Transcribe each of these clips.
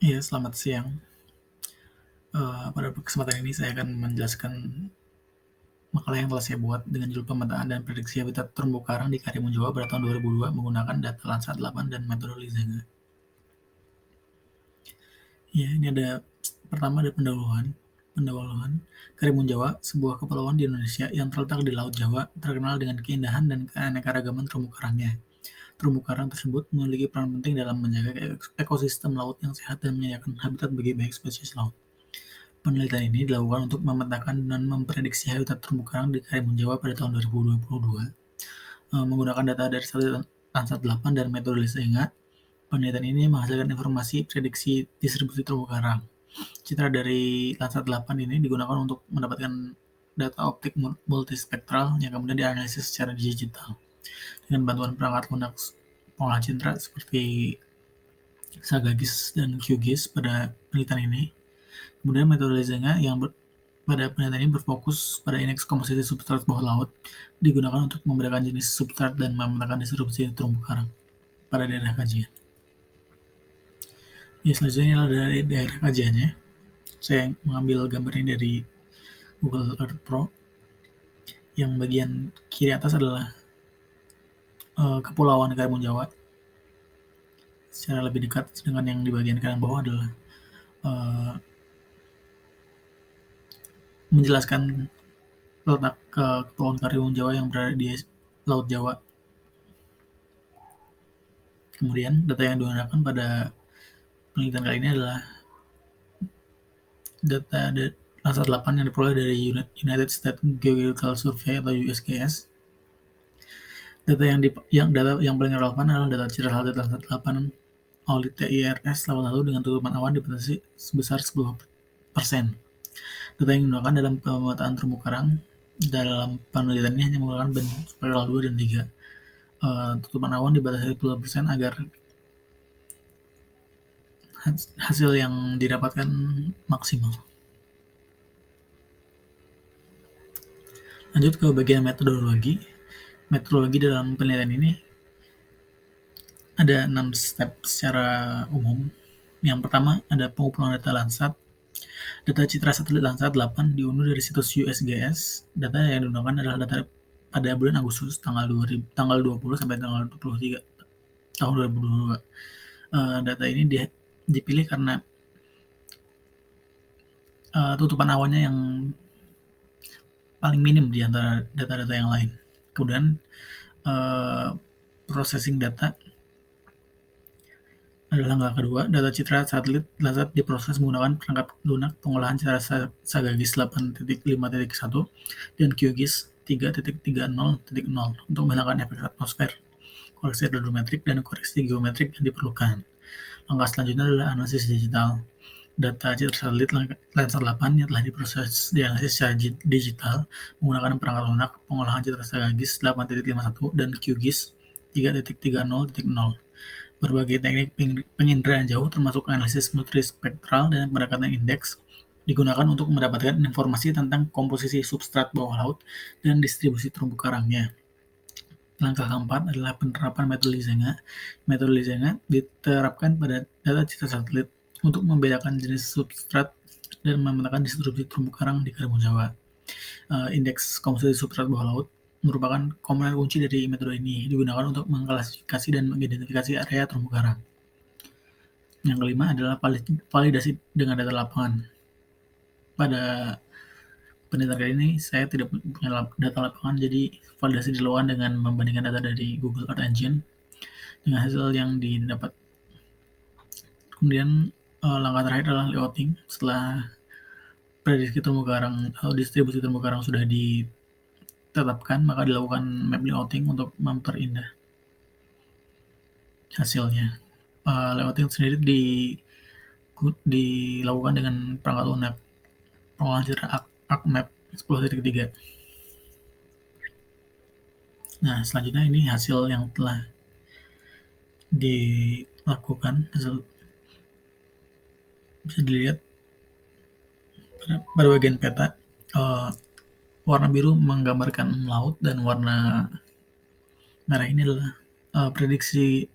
Iya, selamat siang. Pada kesempatan ini saya akan menjelaskan makalah yang telah saya buat dengan judul Pemetaan dan Prediksi Habitat Terumbu Karang di Karimun Jawa pada tahun 2002 menggunakan data Landsat 8 dan metode Lizenga. Ya, ini pertama ada pendahuluan. Karimun Jawa, sebuah kepulauan di Indonesia yang terletak di Laut Jawa, terkenal dengan keindahan dan keanekaragaman terumbu karangnya. Terumbu karang tersebut memiliki peran penting dalam menjaga ekosistem laut yang sehat dan menyediakan habitat bagi banyak spesies laut. Penelitian ini dilakukan untuk memetakan dan memprediksi habitat terumbu karang di Karimun Jawa pada tahun 2022. Menggunakan data dari Landsat 8 dan metode Listenga, penelitian ini menghasilkan informasi prediksi distribusi terumbu karang. Citra dari Landsat 8 ini digunakan untuk mendapatkan data optik multispektral yang kemudian dianalisis secara digital dengan bantuan perangkat lunak pengolah citra seperti Sagagis dan QGIS pada penelitian ini. Kemudian metode Lizenga yang pada penelitian ini berfokus pada indeks komposisi substrat bawah laut digunakan untuk membedakan jenis substrat dan memetakan distribusi terumbu karang pada daerah kajian. Ya, selanjutnya adalah dari daerah kajiannya. Saya mengambil gambar ini dari Google Earth Pro. Yang bagian kiri atas adalah Kepulauan Karimun Jawa secara lebih dekat, sedangkan yang di bagian kanan bawah adalah menjelaskan letak Kepulauan Karimun Jawa yang berada di Laut Jawa. Kemudian data yang digunakan pada penelitian kali ini adalah data Landsat 8 yang diperoleh dari United States Geological Survey atau USGS. Data yang paling relevan adalah data citra habitat Landsat 8 audit TIRS 81 dengan tutupan awan dibatasi sebesar 10%. Data yang digunakan dalam pemetaan terumbu karang dalam penelitian ini hanya menggunakan band spiral 2 dan 3. Tutupan awan dibatasi 10% agar hasil yang didapatkan maksimal. Lanjut ke bagian metodologi. Metodologi dalam penelitian ini ada 6 step secara umum. Yang pertama ada pengumpulan data Landsat. Data citra satelit Landsat 8 diunduh dari situs USGS. Data yang digunakan adalah data pada bulan Agustus tanggal 20 sampai tanggal 23 tahun 2022. Data ini dipilih karena tutupan awannya yang paling minim di antara data-data yang lain. Kemudian processing data adalah langkah kedua. Data citra satelit Landsat diproses menggunakan perangkat lunak pengolahan citra Sagagis 8.5.1 dan QGIS 3.30.0 untuk menghilangkan efek atmosfer, koreksi radiometrik, dan koreksi geometrik yang diperlukan. Langkah selanjutnya adalah analisis digital. Data citra satelit Landsat 8 yang telah dianalisis secara digital menggunakan perangkat lunak pengolahan citra Sagagis 8.51 dan QGIS 3.30.0. Berbagai teknik penginderaan jauh termasuk analisis multispektral dan pendekatan indeks digunakan untuk mendapatkan informasi tentang komposisi substrat bawah laut dan distribusi terumbu karangnya. Langkah keempat adalah penerapan metode Lizenga. Metode Lizenga diterapkan pada data citra satelit untuk membedakan jenis substrat dan memetakan distribusi terumbu karang di Karimun Jawa. Indeks komposisi substrat bawah laut merupakan komponen kunci dari metode ini, digunakan untuk mengklasifikasi dan mengidentifikasi area terumbu karang. Yang kelima adalah validasi dengan data lapangan. Pada penelitian kali ini saya tidak punya data lapangan, jadi validasi dilakukan dengan membandingkan data dari Google Earth Engine dengan hasil yang didapat. Kemudian langkah terakhir adalah layouting. Setelah prediksi terumbu karang atau distribusi terumbu karang sudah ditetapkan, maka dilakukan map layouting untuk memperindah hasilnya. Layouting sendiri dilakukan dengan perangkat lunak pengolahan citra ArcMap 10.3. Nah, selanjutnya ini hasil yang telah dilakukan. Bisa dilihat pada bagian peta, warna biru menggambarkan laut dan warna merah ini adalah prediksi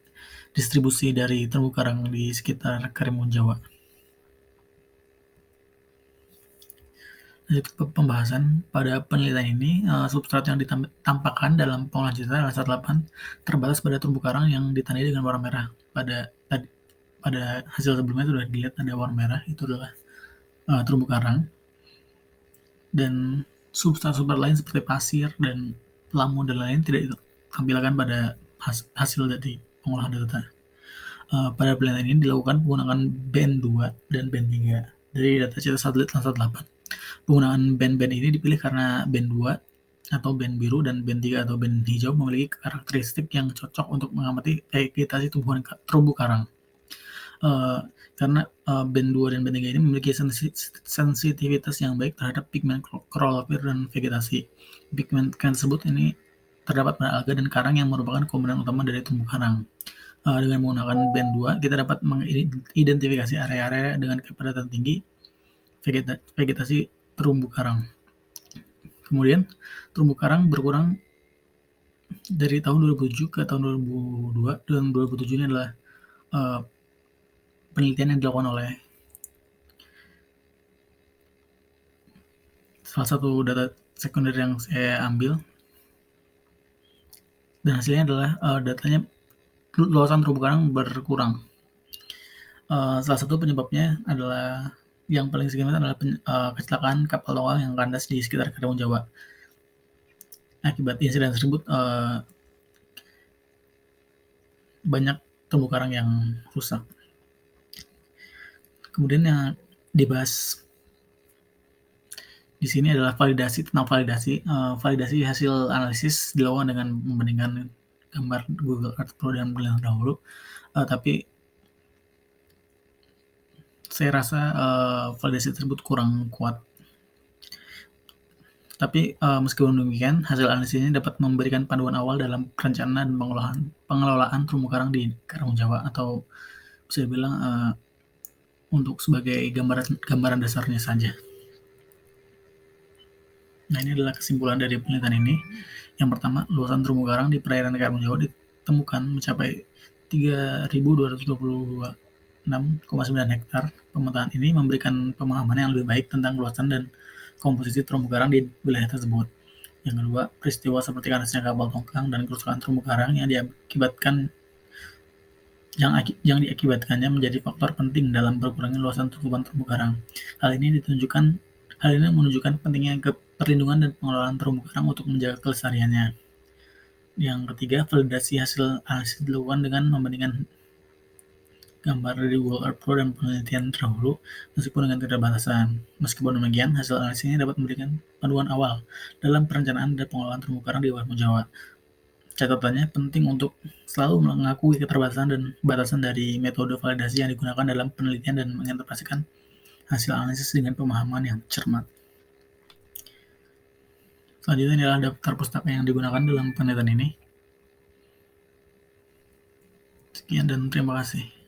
distribusi dari terumbu karang di sekitar Karimun Jawa. pembahasan. Pada penelitian ini, substrat yang ditampakkan dalam pengolahan citra LSA 8 terbatas pada terumbu karang yang ditandai dengan warna merah. Pada hasil sebelumnya sudah dilihat ada warna merah, itu adalah terumbu karang. Dan substrat-substrat lain seperti pasir dan lamun dan lain tidak ditampilkan pada hasil dari pengolahan data. Pada penelitian ini dilakukan menggunakan band 2 dan band 3 dari data citra satelit Landsat 8. Penggunaan band-band ini dipilih karena band 2 atau band biru dan band 3 atau band hijau memiliki karakteristik yang cocok untuk mengamati vegetasi terumbu karang. Karena band 2 dan band 3 ini memiliki sensitivitas yang baik terhadap pigmen klorofil dan vegetasi. Pigmen tersebut ini terdapat pada alga dan karang yang merupakan komponen utama dari terumbu karang. Dengan menggunakan band 2, kita dapat mengidentifikasi area-area dengan kepadatan tinggi vegetasi terumbu karang. Kemudian, terumbu karang berkurang dari tahun 2007 ke tahun 2002, dan 2007 ini adalah penelitian yang dilakukan oleh salah satu data sekunder yang saya ambil, dan hasilnya adalah datanya luasan terumbu karang berkurang. Salah satu penyebabnya adalah yang paling signifikan adalah kecelakaan kapal tongkang yang kandas di sekitar Karimun Jawa. Akibat insiden tersebut, banyak terumbu karang yang rusak. Kemudian yang dibahas di sini adalah validasi hasil analisis dilakukan dengan membandingkan gambar Google Earth Pro dan penelitian dahulu, tapi saya rasa validasi tersebut kurang kuat. Tapi meskipun demikian, hasil analisis ini dapat memberikan panduan awal dalam perencanaan dan pengelolaan terumbu karang di Karimun Jawa, atau bisa dibilang untuk sebagai gambaran dasarnya saja. Nah, ini adalah kesimpulan dari penelitian ini. Yang pertama, luasan terumbu karang di perairan Karimun Jawa ditemukan mencapai 3.226,9 hektar. Pemetaan ini memberikan pemahaman yang lebih baik tentang luasan dan komposisi terumbu karang di wilayah tersebut. Yang kedua, peristiwa seperti kandasnya kapal tongkang dan kerusakan terumbu karang yang diakibatkannya menjadi faktor penting dalam berkurangnya luasan terumbu karang. Hal ini menunjukkan pentingnya perlindungan dan pengelolaan terumbu karang untuk menjaga kelestariannya. Yang ketiga, validasi hasil analisis dilakukan dengan membandingkan gambar dari Google Earth Pro dan penelitian terdahulu, meskipun dengan keterbatasan. Meskipun demikian, hasil analisis ini dapat memberikan panduan awal dalam perencanaan dan pengelolaan terumbu karang di Karimun Jawa. Catatannya, penting untuk selalu mengakui keterbatasan dan batasan dari metode validasi yang digunakan dalam penelitian dan menginterpretasikan hasil analisis dengan pemahaman yang cermat. Selanjutnya adalah daftar pustaka yang digunakan dalam penelitian ini. Sekian dan terima kasih.